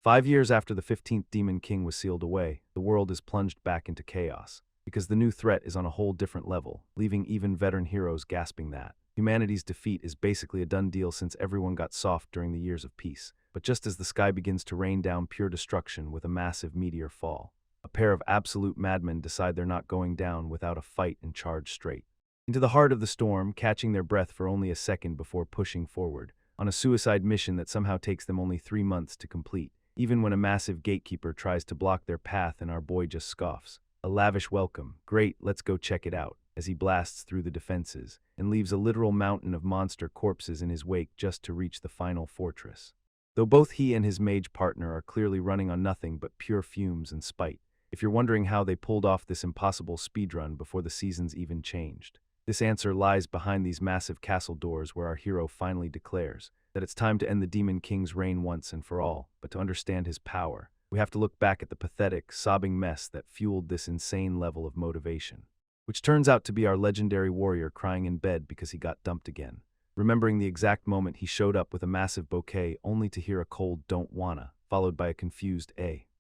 5 years after the 15th Demon King was sealed away, the world is plunged back into chaos, because the new threat is on a whole different level, leaving even veteran heroes gasping that humanity's defeat is basically a done deal since everyone got soft during the years of peace. But just as the sky begins to rain down pure destruction with a massive meteor fall, a pair of absolute madmen decide they're not going down without a fight and charge straight into the heart of the storm, catching their breath for only a second before pushing forward, on a suicide mission that somehow takes them only 3 months to complete, even when a massive gatekeeper tries to block their path and our boy just scoffs. A lavish welcome, great, let's go check it out, as he blasts through the defenses, and leaves a literal mountain of monster corpses in his wake just to reach the final fortress. Though both he and his mage partner are clearly running on nothing but pure fumes and spite, if you're wondering how they pulled off this impossible speedrun before the seasons even changed, this answer lies behind these massive castle doors where our hero finally declares that it's time to end the Demon King's reign once and for all. But to understand his power, we have to look back at the pathetic, sobbing mess that fueled this insane level of motivation, which turns out to be our legendary warrior crying in bed because he got dumped again, remembering the exact moment he showed up with a massive bouquet only to hear a cold "don't wanna," followed by a confused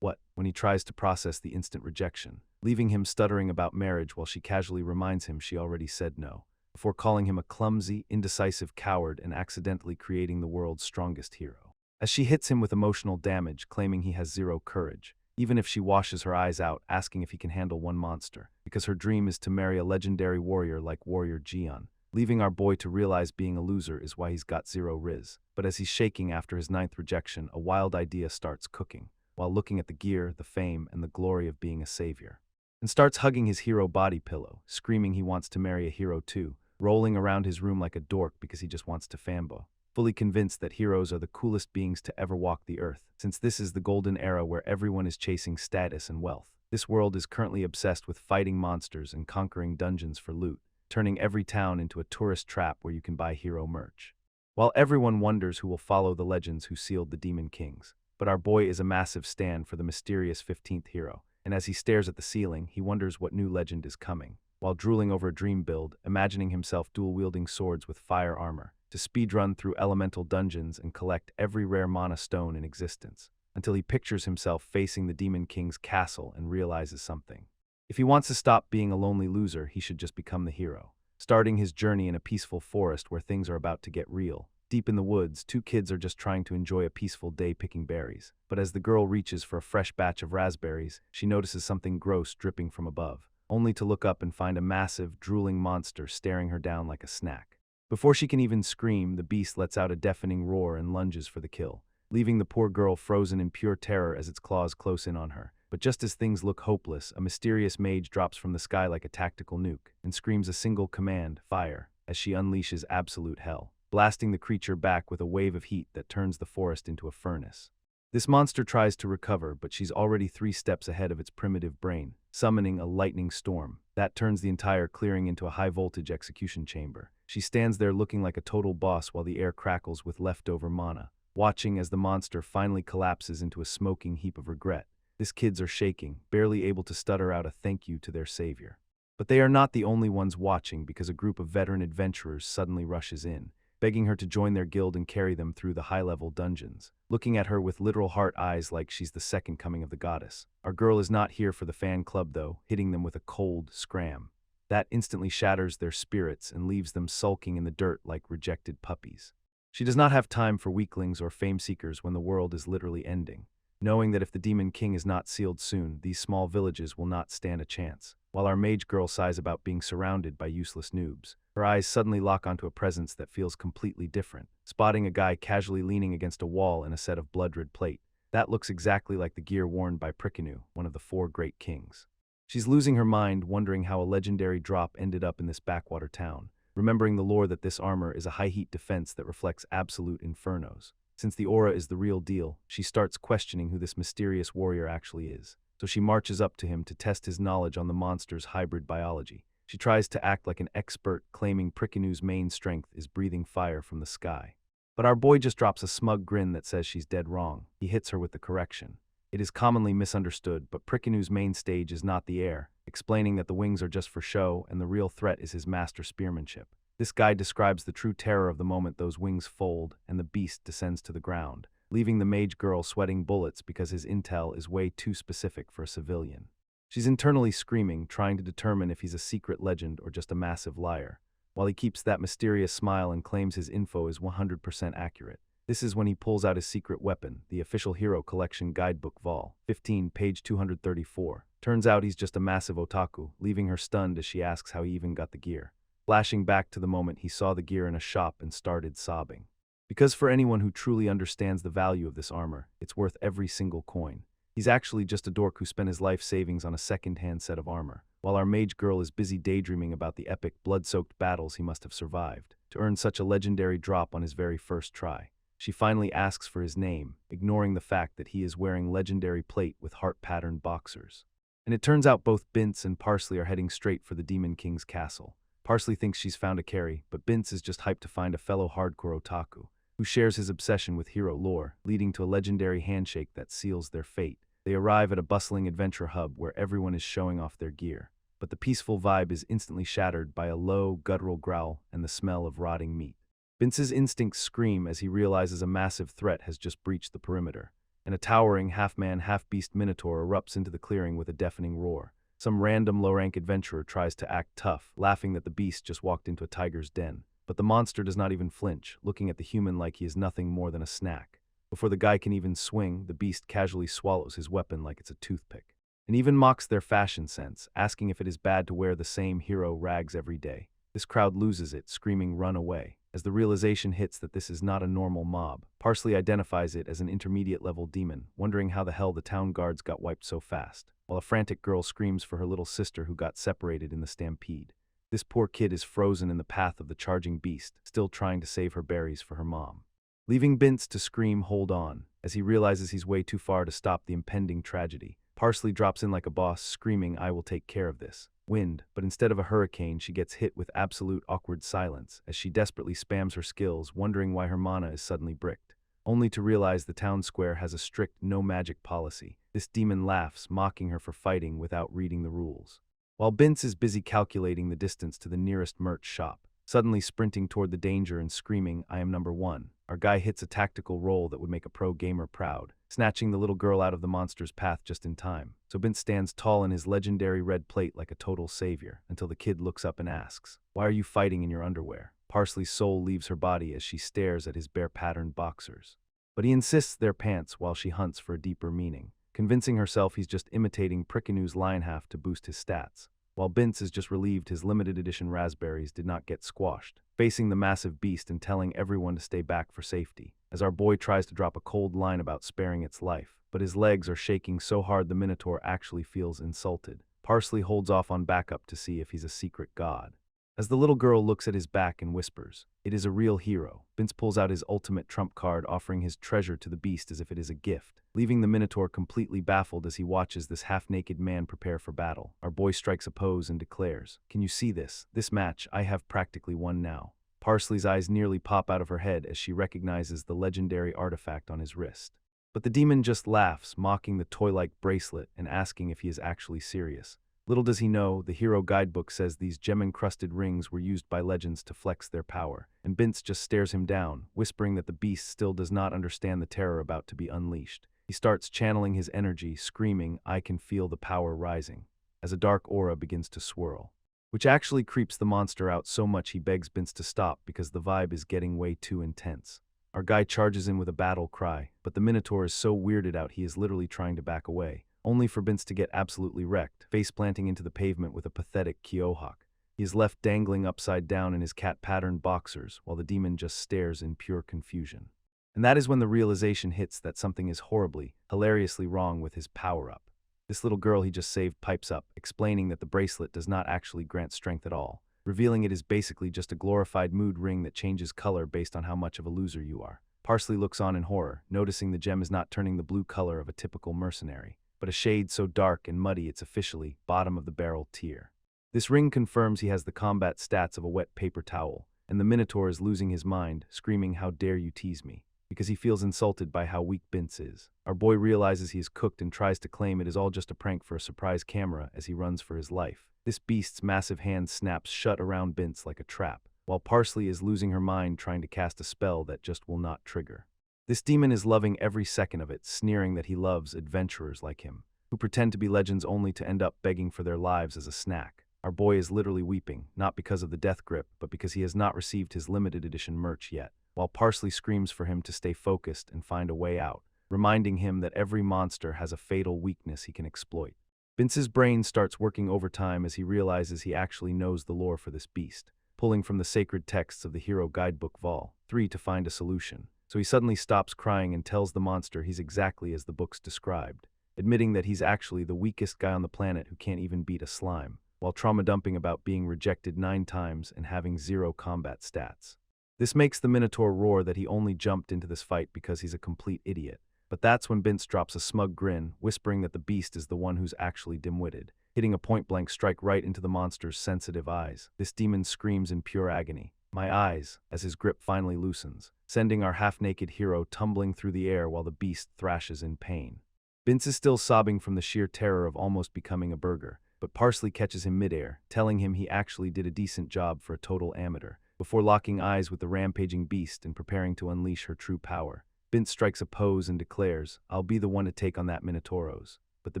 what, when he tries to process the instant rejection, leaving him stuttering about marriage while she casually reminds him she already said no, before calling him a clumsy, indecisive coward and accidentally creating the world's strongest hero. As she hits him with emotional damage, claiming he has zero courage, even if she washes her eyes out, asking if he can handle one monster, because her dream is to marry a legendary warrior like Warrior Jian, leaving our boy to realize being a loser is why he's got zero riz. But as he's shaking after his 9th rejection, a wild idea starts cooking, while looking at the gear, the fame, and the glory of being a savior, and starts hugging his hero body pillow, screaming he wants to marry a hero too, rolling around his room like a dork because he just wants to fanboy, fully convinced that heroes are the coolest beings to ever walk the earth, since this is the golden era where everyone is chasing status and wealth. This world is currently obsessed with fighting monsters and conquering dungeons for loot, turning every town into a tourist trap where you can buy hero merch. While everyone wonders who will follow the legends who sealed the Demon Kings, but our boy is a massive stand for the mysterious 15th hero, and as he stares at the ceiling, he wonders what new legend is coming, while drooling over a dream build, imagining himself dual-wielding swords with fire armor, to speedrun through elemental dungeons and collect every rare mana stone in existence, until he pictures himself facing the Demon King's castle and realizes something. If he wants to stop being a lonely loser, he should just become the hero, starting his journey in a peaceful forest where things are about to get real. Deep in the woods, 2 kids are just trying to enjoy a peaceful day picking berries, but as the girl reaches for a fresh batch of raspberries, she notices something gross dripping from above, only to look up and find a massive, drooling monster staring her down like a snack. Before she can even scream, the beast lets out a deafening roar and lunges for the kill, leaving the poor girl frozen in pure terror as its claws close in on her. But just as things look hopeless, a mysterious mage drops from the sky like a tactical nuke and screams a single command, fire, as she unleashes absolute hell, blasting the creature back with a wave of heat that turns the forest into a furnace. This monster tries to recover, but she's already 3 steps ahead of its primitive brain, summoning a lightning storm that turns the entire clearing into a high-voltage execution chamber. She stands there looking like a total boss while the air crackles with leftover mana, watching as the monster finally collapses into a smoking heap of regret. These kids are shaking, barely able to stutter out a thank you to their savior. But they are not the only ones watching, because a group of veteran adventurers suddenly rushes in, begging her to join their guild and carry them through the high-level dungeons, looking at her with literal heart eyes like she's the second coming of the goddess. Our girl is not here for the fan club though, hitting them with a cold scram that instantly shatters their spirits and leaves them sulking in the dirt like rejected puppies. She does not have time for weaklings or fame-seekers when the world is literally ending, knowing that if the Demon King is not sealed soon, these small villages will not stand a chance. While our mage girl sighs about being surrounded by useless noobs, her eyes suddenly lock onto a presence that feels completely different, spotting a guy casually leaning against a wall in a set of blood-red plate. That looks exactly like the gear worn by Prickenu, one of the 4 great kings. She's losing her mind, wondering how a legendary drop ended up in this backwater town, remembering the lore that this armor is a high-heat defense that reflects absolute infernos. Since the aura is the real deal, she starts questioning who this mysterious warrior actually is. So she marches up to him to test his knowledge on the monster's hybrid biology. She tries to act like an expert, claiming Prickenu's main strength is breathing fire from the sky. But our boy just drops a smug grin that says she's dead wrong. He hits her with the correction. It is commonly misunderstood, but Prickenu's main stage is not the air, explaining that the wings are just for show and the real threat is his master spearmanship. This guide describes the true terror of the moment those wings fold and the beast descends to the ground, leaving the mage girl sweating bullets because his intel is way too specific for a civilian. She's internally screaming, trying to determine if he's a secret legend or just a massive liar, while he keeps that mysterious smile and claims his info is 100% accurate. This is when he pulls out his secret weapon, the official Hero Collection Guidebook Vol. 15, page 234. Turns out he's just a massive otaku, leaving her stunned as she asks how he even got the gear. Flashing back to the moment he saw the gear in a shop and started sobbing. Because for anyone who truly understands the value of this armor, it's worth every single coin. He's actually just a dork who spent his life savings on a second-hand set of armor, while our mage girl is busy daydreaming about the epic, blood-soaked battles he must have survived to earn such a legendary drop on his very first try. She finally asks for his name, ignoring the fact that he is wearing legendary plate with heart-patterned boxers. And it turns out both Bince and Parsley are heading straight for the Demon King's castle. Parsley thinks she's found a carry, but Bince is just hyped to find a fellow hardcore otaku who shares his obsession with hero lore, leading to a legendary handshake that seals their fate. They arrive at a bustling adventure hub where everyone is showing off their gear, but the peaceful vibe is instantly shattered by a low, guttural growl and the smell of rotting meat. Bince's instincts scream as he realizes a massive threat has just breached the perimeter, and a towering half-man, half-beast Minotaur erupts into the clearing with a deafening roar. Some random low-rank adventurer tries to act tough, laughing that the beast just walked into a tiger's den. But the monster does not even flinch, looking at the human like he is nothing more than a snack. Before the guy can even swing, the beast casually swallows his weapon like it's a toothpick, and even mocks their fashion sense, asking if it is bad to wear the same hero rags every day. This crowd loses it, screaming "run away." As the realization hits that this is not a normal mob, Parsley identifies it as an intermediate-level demon, wondering how the hell the town guards got wiped so fast, while a frantic girl screams for her little sister who got separated in the stampede. This poor kid is frozen in the path of the charging beast, still trying to save her berries for her mom. Leaving Bince to scream "hold on," as he realizes he's way too far to stop the impending tragedy. Parsley drops in like a boss, screaming, "I will take care of this." Wind, but instead of a hurricane, she gets hit with absolute awkward silence as she desperately spams her skills, wondering why her mana is suddenly bricked, only to realize the town square has a strict no magic policy. This demon laughs, mocking her for fighting without reading the rules. While Bince is busy calculating the distance to the nearest merch shop, suddenly sprinting toward the danger and screaming, "I am number one," our guy hits a tactical roll that would make a pro gamer proud, snatching the little girl out of the monster's path just in time. So Bince stands tall in his legendary red plate like a total savior, until the kid looks up and asks, "Why are you fighting in your underwear?" Parsley's soul leaves her body as she stares at his bare-patterned boxers. But he insists they're pants while she hunts for a deeper meaning, convincing herself he's just imitating Prickanew's Lionhalf to boost his stats, while Bince is just relieved his limited edition raspberries did not get squashed, facing the massive beast and telling everyone to stay back for safety, as our boy tries to drop a cold line about sparing its life, but his legs are shaking so hard the Minotaur actually feels insulted. Parsley holds off on backup to see if he's a secret god. As the little girl looks at his back and whispers, "It is a real hero," Bince pulls out his ultimate trump card, offering his treasure to the beast as if it is a gift, leaving the Minotaur completely baffled as he watches this half-naked man prepare for battle. Our boy strikes a pose and declares, "Can you see this? This match, I have practically won now." Parsley's eyes nearly pop out of her head as she recognizes the legendary artifact on his wrist. But the demon just laughs, mocking the toy-like bracelet and asking if he is actually serious. Little does he know, the hero guidebook says these gem-encrusted rings were used by legends to flex their power, and Bince just stares him down, whispering that the beast still does not understand the terror about to be unleashed. He starts channeling his energy, screaming, "I can feel the power rising," as a dark aura begins to swirl, which actually creeps the monster out so much he begs Bince to stop because the vibe is getting way too intense. Our guy charges in with a battle cry, but the Minotaur is so weirded out he is literally trying to back away, only for Bince to get absolutely wrecked, face-planting into the pavement with a pathetic Kyohawk. He is left dangling upside down in his cat-patterned boxers, while the demon just stares in pure confusion. And that is when the realization hits that something is horribly, hilariously wrong with his power-up. This little girl he just saved pipes up, explaining that the bracelet does not actually grant strength at all, revealing it is basically just a glorified mood ring that changes color based on how much of a loser you are. Parsley looks on in horror, noticing the gem is not turning the blue color of a typical mercenary, but a shade so dark and muddy it's officially bottom-of-the-barrel tier. This ring confirms he has the combat stats of a wet paper towel, and the Minotaur is losing his mind, screaming, "How dare you tease me," because he feels insulted by how weak Bince is. Our boy realizes he is cooked and tries to claim it is all just a prank for a surprise camera as he runs for his life. This beast's massive hand snaps shut around Bince like a trap, while Parsley is losing her mind trying to cast a spell that just will not trigger. This demon is loving every second of it, sneering that he loves adventurers like him, who pretend to be legends only to end up begging for their lives as a snack. Our boy is literally weeping, not because of the death grip, but because he has not received his limited edition merch yet, while Parsley screams for him to stay focused and find a way out, reminding him that every monster has a fatal weakness he can exploit. Vince's brain starts working overtime as he realizes he actually knows the lore for this beast, pulling from the sacred texts of the Hero Guidebook Vol. 3 to find a solution. So he suddenly stops crying and tells the monster he's exactly as the books described, admitting that he's actually the weakest guy on the planet who can't even beat a slime, while trauma dumping about being rejected 9 times and having 0 combat stats. This makes the Minotaur roar that he only jumped into this fight because he's a complete idiot. But that's when Vince drops a smug grin, whispering that the beast is the one who's actually dim-witted, hitting a point-blank strike right into the monster's sensitive eyes. This demon screams in pure agony, "My eyes," as his grip finally loosens, sending our half-naked hero tumbling through the air while the beast thrashes in pain. Vince is still sobbing from the sheer terror of almost becoming a burger, but Parsley catches him midair, telling him he actually did a decent job for a total amateur, before locking eyes with the rampaging beast and preparing to unleash her true power. Vince strikes a pose and declares, "I'll be the one to take on that Minotauros," but the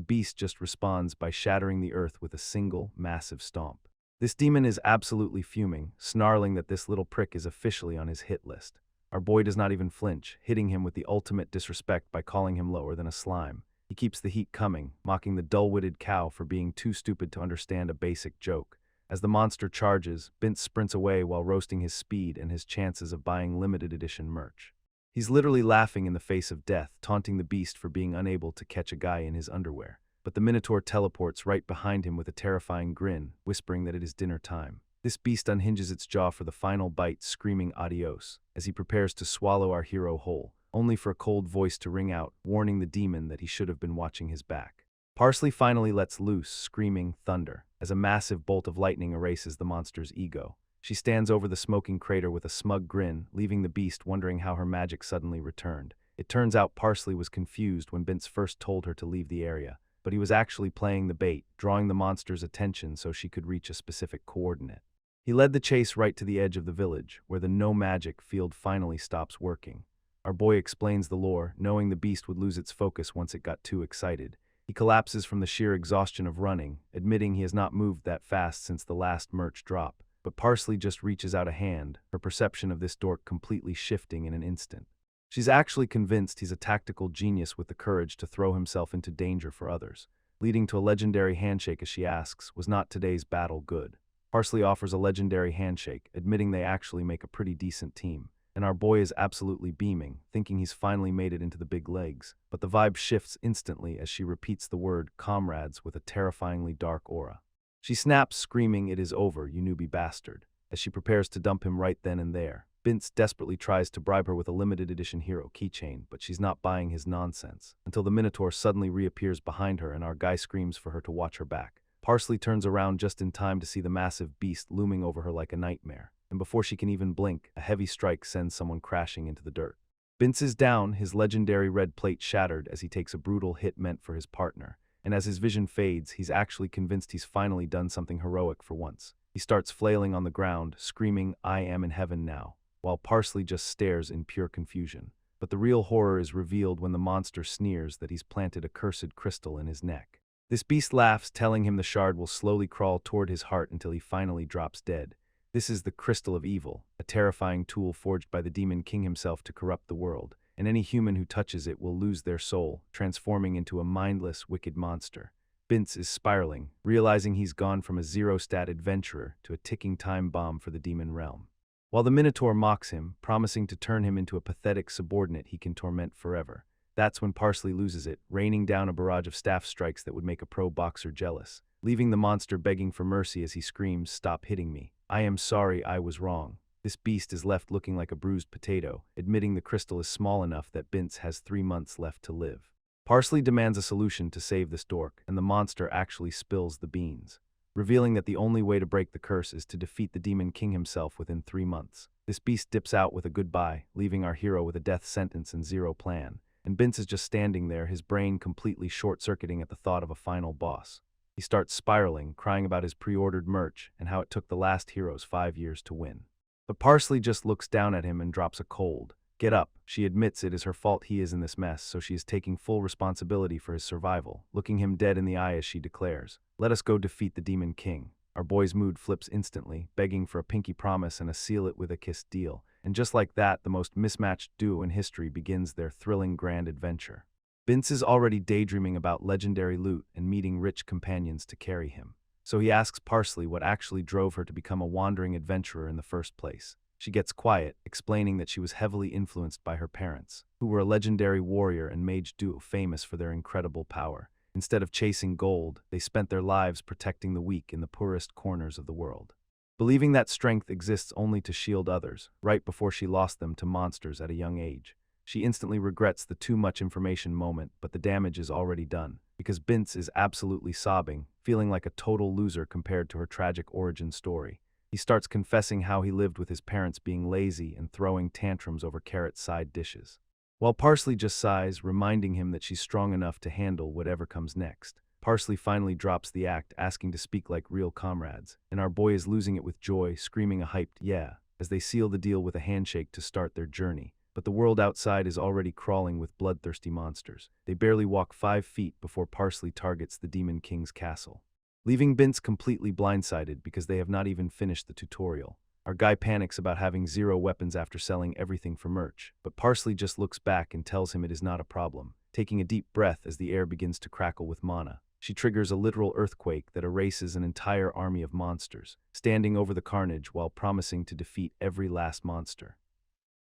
beast just responds by shattering the earth with a single, massive stomp. This demon is absolutely fuming, snarling that this little prick is officially on his hit list. Our boy does not even flinch, hitting him with the ultimate disrespect by calling him lower than a slime. He keeps the heat coming, mocking the dull-witted cow for being too stupid to understand a basic joke. As the monster charges, Vince sprints away while roasting his speed and his chances of buying limited edition merch. He's literally laughing in the face of death, taunting the beast for being unable to catch a guy in his underwear. But the Minotaur teleports right behind him with a terrifying grin, whispering that it is dinner time. This beast unhinges its jaw for the final bite, screaming adios, as he prepares to swallow our hero whole, only for a cold voice to ring out, warning the demon that he should have been watching his back. Parsley finally lets loose, screaming thunder, as a massive bolt of lightning erases the monster's ego. She stands over the smoking crater with a smug grin, leaving the beast wondering how her magic suddenly returned. It turns out Parsley was confused when Vince first told her to leave the area, but he was actually playing the bait, drawing the monster's attention so she could reach a specific coordinate. He led the chase right to the edge of the village, where the no-magic field finally stops working. Our boy explains the lore, knowing the beast would lose its focus once it got too excited. He collapses from the sheer exhaustion of running, admitting he has not moved that fast since the last merch drop. But Parsley just reaches out a hand, her perception of this dork completely shifting in an instant. She's actually convinced he's a tactical genius with the courage to throw himself into danger for others, leading to a legendary handshake as she asks, "Was not today's battle good?" Parsley offers a legendary handshake, admitting they actually make a pretty decent team, and our boy is absolutely beaming, thinking he's finally made it into the big legs. But the vibe shifts instantly as she repeats the word comrades with a terrifyingly dark aura. She snaps, screaming, "It is over, you newbie bastard," as she prepares to dump him right then and there. Vince desperately tries to bribe her with a limited edition hero keychain, but she's not buying his nonsense, until the Minotaur suddenly reappears behind her and our guy screams for her to watch her back. Parsley turns around just in time to see the massive beast looming over her like a nightmare, and before she can even blink, a heavy strike sends someone crashing into the dirt. Vince is down, his legendary red plate shattered as he takes a brutal hit meant for his partner. And as his vision fades, he's actually convinced he's finally done something heroic for once. He starts flailing on the ground, screaming, "I am in heaven now," while Parsley just stares in pure confusion. But the real horror is revealed when the monster sneers that he's planted a cursed crystal in his neck. This beast laughs, telling him the shard will slowly crawl toward his heart until he finally drops dead. This is the Crystal of Evil, a terrifying tool forged by the Demon King himself to corrupt the world, and any human who touches it will lose their soul, transforming into a mindless, wicked monster. Vince is spiraling, realizing he's gone from a zero-stat adventurer to a ticking time bomb for the demon realm. While the Minotaur mocks him, promising to turn him into a pathetic subordinate he can torment forever. That's when Parsley loses it, raining down a barrage of staff strikes that would make a pro boxer jealous, leaving the monster begging for mercy as he screams, "Stop hitting me. I am sorry, I was wrong." This beast is left looking like a bruised potato, admitting the crystal is small enough that Vince has 3 months left to live. Parsley demands a solution to save this dork, and the monster actually spills the beans, revealing that the only way to break the curse is to defeat the Demon King himself within 3 months. This beast dips out with a goodbye, leaving our hero with a death sentence and 0 plan, and Vince is just standing there, his brain completely short-circuiting at the thought of a final boss. He starts spiraling, crying about his pre-ordered merch and how it took the last heroes 5 years to win. But Parsley just looks down at him and drops a cold, Get up. She admits it is her fault he is in this mess, so she is taking full responsibility for his survival, looking him dead in the eye as she declares, "Let us go defeat the Demon King." Our boy's mood flips instantly, begging for a pinky promise and a seal it with a kiss deal. And just like that, the most mismatched duo in history begins their thrilling grand adventure. Vince is already daydreaming about legendary loot and meeting rich companions to carry him. So he asks Parsley what actually drove her to become a wandering adventurer in the first place. She gets quiet, explaining that she was heavily influenced by her parents, who were a legendary warrior and mage duo famous for their incredible power. Instead of chasing gold, they spent their lives protecting the weak in the poorest corners of the world. Believing that strength exists only to shield others, right before she lost them to monsters at a young age. She instantly regrets the too much information moment, but the damage is already done, because Bince is absolutely sobbing, feeling like a total loser compared to her tragic origin story. He starts confessing how he lived with his parents being lazy and throwing tantrums over carrot side dishes. While Parsley just sighs, reminding him that she's strong enough to handle whatever comes next. Parsley finally drops the act, asking to speak like real comrades, and our boy is losing it with joy, screaming a hyped "yeah" as they seal the deal with a handshake to start their journey. But the world outside is already crawling with bloodthirsty monsters. They barely walk 5 feet before Parsley targets the Demon King's castle, leaving Bince completely blindsided because they have not even finished the tutorial. Our guy panics about having 0 weapons after selling everything for merch, but Parsley just looks back and tells him it is not a problem, taking a deep breath as the air begins to crackle with mana. She triggers a literal earthquake that erases an entire army of monsters, standing over the carnage while promising to defeat every last monster.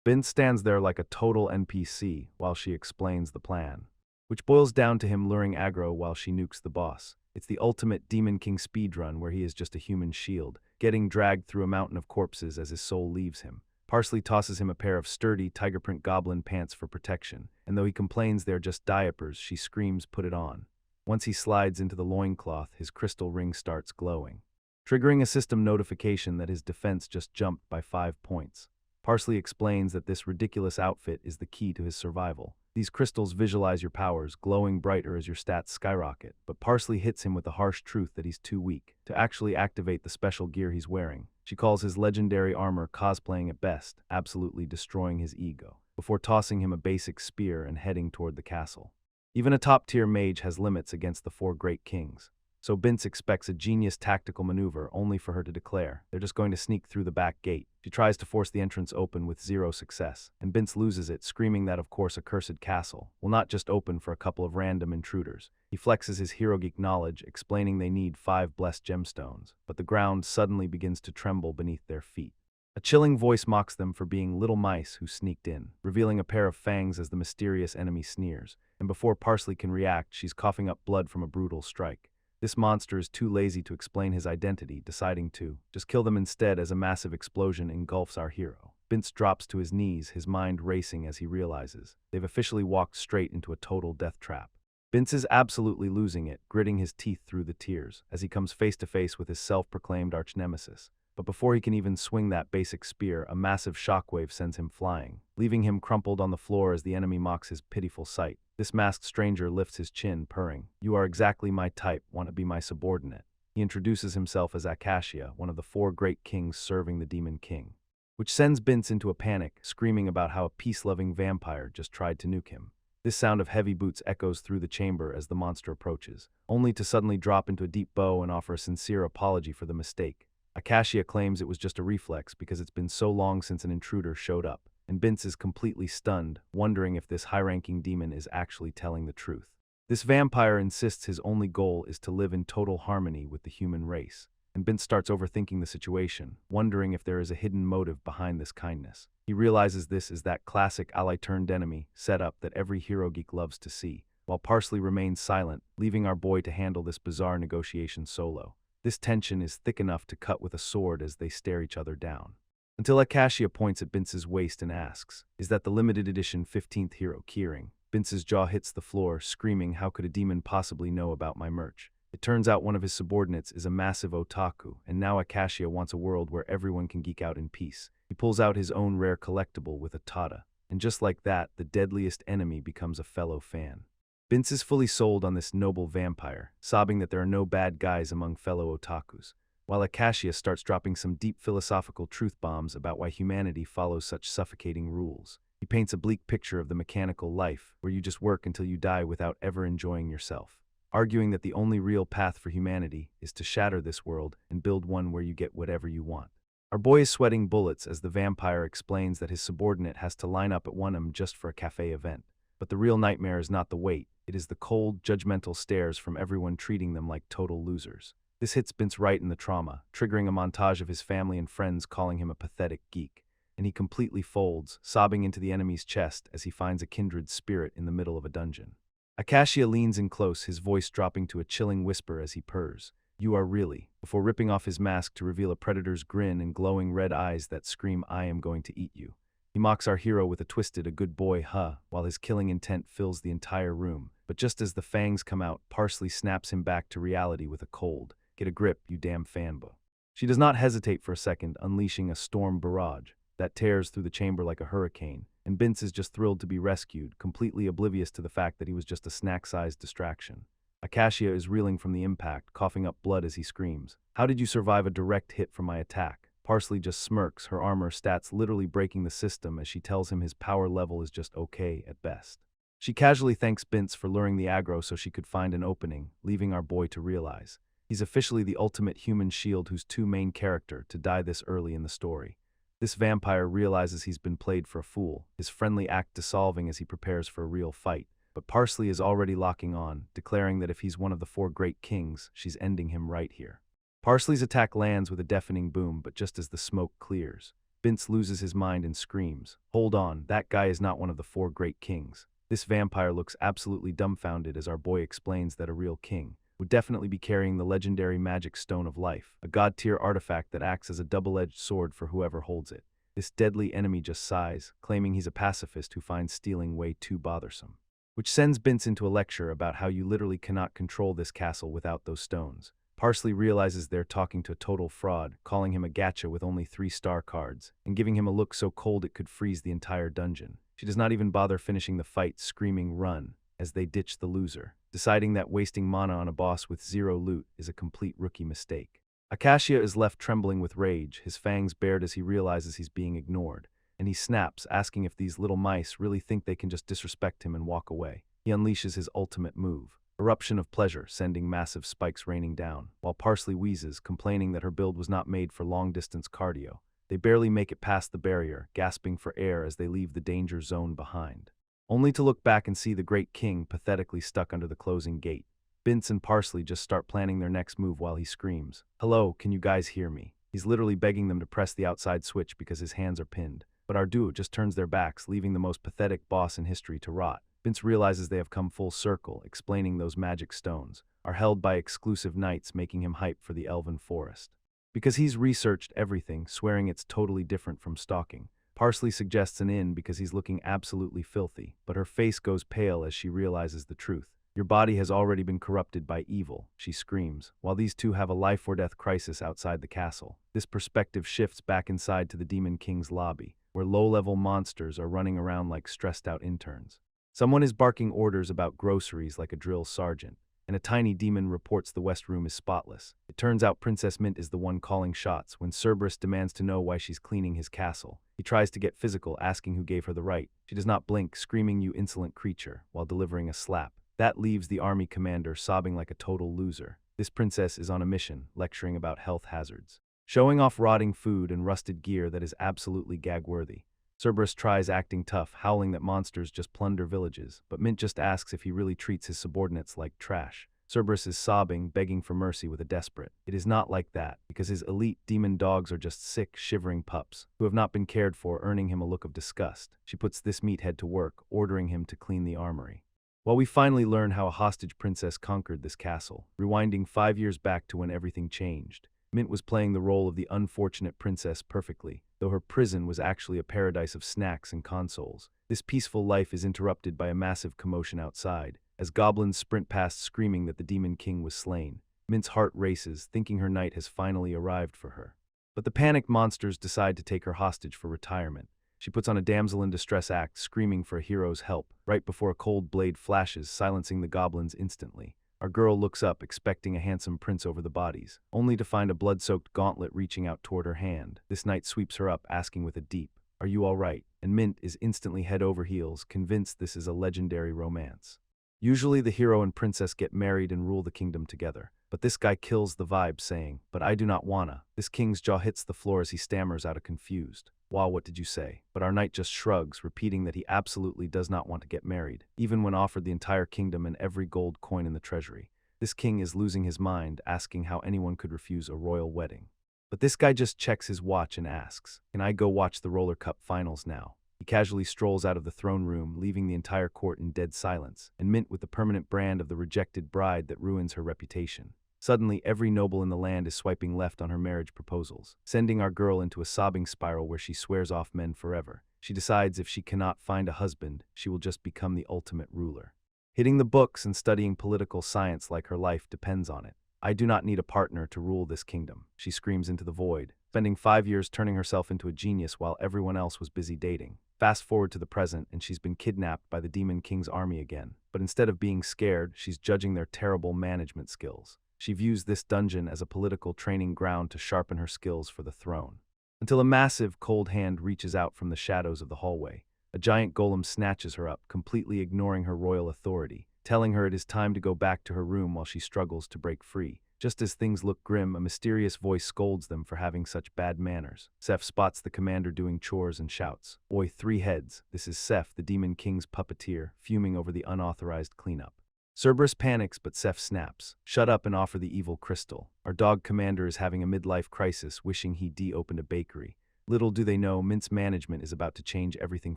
Bince stands there like a total NPC while she explains the plan, which boils down to him luring aggro while she nukes the boss. It's the ultimate Demon King speedrun where he is just a human shield, getting dragged through a mountain of corpses as his soul leaves him. Parsley tosses him a pair of sturdy tiger print goblin pants for protection, and though he complains they're just diapers, she screams, "Put it on." Once he slides into the loincloth, his crystal ring starts glowing, triggering a system notification that his defense just jumped by 5 points. Parsley explains that this ridiculous outfit is the key to his survival. These crystals visualize your powers, glowing brighter as your stats skyrocket, but Parsley hits him with the harsh truth that he's too weak to actually activate the special gear he's wearing. She calls his legendary armor cosplaying at best, absolutely destroying his ego, before tossing him a basic spear and heading toward the castle. Even a top-tier mage has limits against the 4 great kings, so Bince expects a genius tactical maneuver only for her to declare they're just going to sneak through the back gate. She tries to force the entrance open with 0 success, and Bince loses it, screaming that of course a cursed castle will not just open for a couple of random intruders. He flexes his hero geek knowledge, explaining they need 5 blessed gemstones, but the ground suddenly begins to tremble beneath their feet. A chilling voice mocks them for being little mice who sneaked in, revealing a pair of fangs as the mysterious enemy sneers, and before Parsley can react, she's coughing up blood from a brutal strike. This monster is too lazy to explain his identity, deciding to just kill them instead as a massive explosion engulfs our hero. Bince drops to his knees, his mind racing as he realizes they've officially walked straight into a total death trap. Bince is absolutely losing it, gritting his teeth through the tears as he comes face to face with his self-proclaimed arch-nemesis. But before he can even swing that basic spear, a massive shockwave sends him flying, leaving him crumpled on the floor as the enemy mocks his pitiful sight. This masked stranger lifts his chin, purring, "You are exactly my type, want to be my subordinate." He introduces himself as Acacia, one of the 4 great kings serving the Demon King, which sends Bince into a panic, screaming about how a peace-loving vampire just tried to nuke him. This sound of heavy boots echoes through the chamber as the monster approaches, only to suddenly drop into a deep bow and offer a sincere apology for the mistake. Acacia claims it was just a reflex because it's been so long since an intruder showed up, and Bince is completely stunned, wondering if this high-ranking demon is actually telling the truth. This vampire insists his only goal is to live in total harmony with the human race, and Bince starts overthinking the situation, wondering if there is a hidden motive behind this kindness. He realizes this is that classic ally-turned-enemy setup that every hero geek loves to see, while Parsley remains silent, leaving our boy to handle this bizarre negotiation solo. This tension is thick enough to cut with a sword as they stare each other down. Until Acacia points at Bince's waist and asks, "Is that the limited edition 15th hero keyring?" Bince's jaw hits the floor, screaming, "How could a demon possibly know about my merch?" It turns out one of his subordinates is a massive otaku, and now Acacia wants a world where everyone can geek out in peace. He pulls out his own rare collectible with a tada, and just like that, the deadliest enemy becomes a fellow fan. Bince is fully sold on this noble vampire, sobbing that there are no bad guys among fellow otakus. while Acacia starts dropping some deep philosophical truth bombs about why humanity follows such suffocating rules. He paints a bleak picture of the mechanical life, where you just work until you die without ever enjoying yourself, arguing that the only real path for humanity is to shatter this world and build one where you get whatever you want. Our boy is sweating bullets as the vampire explains that his subordinate has to line up at 1 a.m. just for a cafe event. But the real nightmare is not the wait, it is the cold, judgmental stares from everyone treating them like total losers. This hits Vince right in the trauma, triggering a montage of his family and friends calling him a pathetic geek. And he completely folds, sobbing into the enemy's chest as he finds a kindred spirit in the middle of a dungeon. Acacia leans in close, his voice dropping to a chilling whisper as he purrs, "You are really," before ripping off his mask to reveal a predator's grin and glowing red eyes that scream, "I am going to eat you." He mocks our hero with a twisted, "a good boy, huh," while his killing intent fills the entire room. But just as the fangs come out, Parsley snaps him back to reality with a cold, "Get a grip, you damn fanboy." She does not hesitate for a second, unleashing a storm barrage that tears through the chamber like a hurricane, and Vince is just thrilled to be rescued, completely oblivious to the fact that he was just a snack-sized distraction. Acacia is reeling from the impact, coughing up blood as he screams, "How did you survive a direct hit from my attack?" Parsley just smirks, her armor stats literally breaking the system as she tells him his power level is just okay at best. She casually thanks Vince for luring the aggro so she could find an opening, leaving our boy to realize he's officially the ultimate human shield whose two main character to die this early in the story. This vampire realizes he's been played for a fool, his friendly act dissolving as he prepares for a real fight. But Parsley is already locking on, declaring that if he's one of the 4 great kings, she's ending him right here. Parsley's attack lands with a deafening boom, but just as the smoke clears, Vince loses his mind and screams, "Hold on, that guy is not one of the 4 great kings." This vampire looks absolutely dumbfounded as our boy explains that a real king would definitely be carrying the legendary magic stone of life, a god-tier artifact that acts as a double-edged sword for whoever holds it. This deadly enemy just sighs, claiming he's a pacifist who finds stealing way too bothersome. Which sends Vince into a lecture about how you literally cannot control this castle without those stones. Parsley realizes they're talking to a total fraud, calling him a gacha with only 3-star cards, and giving him a look so cold it could freeze the entire dungeon. She does not even bother finishing the fight, screaming "run," as they ditch the loser, deciding that wasting mana on a boss with 0 loot is a complete rookie mistake. Acacia is left trembling with rage, his fangs bared as he realizes he's being ignored, and he snaps, asking if these little mice really think they can just disrespect him and walk away. He unleashes his ultimate move, Eruption of Pleasure, sending massive spikes raining down, while Parsley wheezes, complaining that her build was not made for long-distance cardio. They barely make it past the barrier, gasping for air as they leave the danger zone behind, only to look back and see the Great King pathetically stuck under the closing gate. Vince and Parsley just start planning their next move while he screams, "Hello, can you guys hear me?" He's literally begging them to press the outside switch because his hands are pinned. But our duo just turns their backs, leaving the most pathetic boss in history to rot. Vince realizes they have come full circle, explaining those magic stones are held by exclusive knights, making him hype for the elven forest. Because he's researched everything, swearing it's totally different from stalking. Parsley suggests an inn because he's looking absolutely filthy, but her face goes pale as she realizes the truth. "Your body has already been corrupted by evil," she screams, while these two have a life-or-death crisis outside the castle. This perspective shifts back inside to the Demon King's lobby, where low-level monsters are running around like stressed-out interns. Someone is barking orders about groceries like a drill sergeant, and a tiny demon reports the West Room is spotless. It turns out Princess Mint is the one calling shots when Cerberus demands to know why she's cleaning his castle. He tries to get physical, asking who gave her the right. She does not blink, screaming, "You insolent creature," while delivering a slap. That leaves the army commander sobbing like a total loser. This princess is on a mission, lecturing about health hazards, showing off rotting food and rusted gear that is absolutely gag-worthy. Cerberus tries acting tough, howling that monsters just plunder villages, but Mint just asks if he really treats his subordinates like trash. Cerberus is sobbing, begging for mercy with a desperate, "It is not like that," because his elite demon dogs are just sick, shivering pups, who have not been cared for, earning him a look of disgust. She puts this meathead to work, ordering him to clean the armory. While we finally learn how a hostage princess conquered this castle, rewinding 5 years back to when everything changed, Mint was playing the role of the unfortunate princess perfectly, though her prison was actually a paradise of snacks and consoles. This peaceful life is interrupted by a massive commotion outside, as goblins sprint past screaming that the Demon King was slain. Mint's heart races, thinking her night has finally arrived for her. But the panicked monsters decide to take her hostage for retirement. She puts on a damsel in distress act, screaming for a hero's help, right before a cold blade flashes, silencing the goblins instantly. Our girl looks up, expecting a handsome prince over the bodies, only to find a blood-soaked gauntlet reaching out toward her hand. This knight sweeps her up, asking with a deep, "Are you all right?" And Mint is instantly head over heels, convinced this is a legendary romance. Usually the hero and princess get married and rule the kingdom together, but this guy kills the vibe, saying, "But I do not wanna." This king's jaw hits the floor as he stammers out confused. "Wow, what did you say?" But our knight just shrugs, repeating that he absolutely does not want to get married, even when offered the entire kingdom and every gold coin in the treasury. This king is losing his mind, asking how anyone could refuse a royal wedding. But this guy just checks his watch and asks, "Can I go watch the roller cup finals now?" He casually strolls out of the throne room, leaving the entire court in dead silence, and Mint with the permanent brand of the rejected bride that ruins her reputation. Suddenly, every noble in the land is swiping left on her marriage proposals, sending our girl into a sobbing spiral where she swears off men forever. She decides if she cannot find a husband, she will just become the ultimate ruler. Hitting the books and studying political science like her life depends on it. "I do not need a partner to rule this kingdom," she screams into the void, spending 5 years turning herself into a genius while everyone else was busy dating. Fast forward to the present, and she's been kidnapped by the Demon King's army again. But instead of being scared, she's judging their terrible management skills. She views this dungeon as a political training ground to sharpen her skills for the throne. Until a massive, cold hand reaches out from the shadows of the hallway. A giant golem snatches her up, completely ignoring her royal authority, telling her it is time to go back to her room while she struggles to break free. Just as things look grim, a mysterious voice scolds them for having such bad manners. Seth spots the commander doing chores and shouts, "Oi, 3 heads." This is Seth, the Demon King's puppeteer, fuming over the unauthorized cleanup. Cerberus panics, but Seth snaps, "Shut up and offer the evil crystal." Our dog commander is having a midlife crisis, wishing he opened a bakery. Little do they know, Mint's management is about to change everything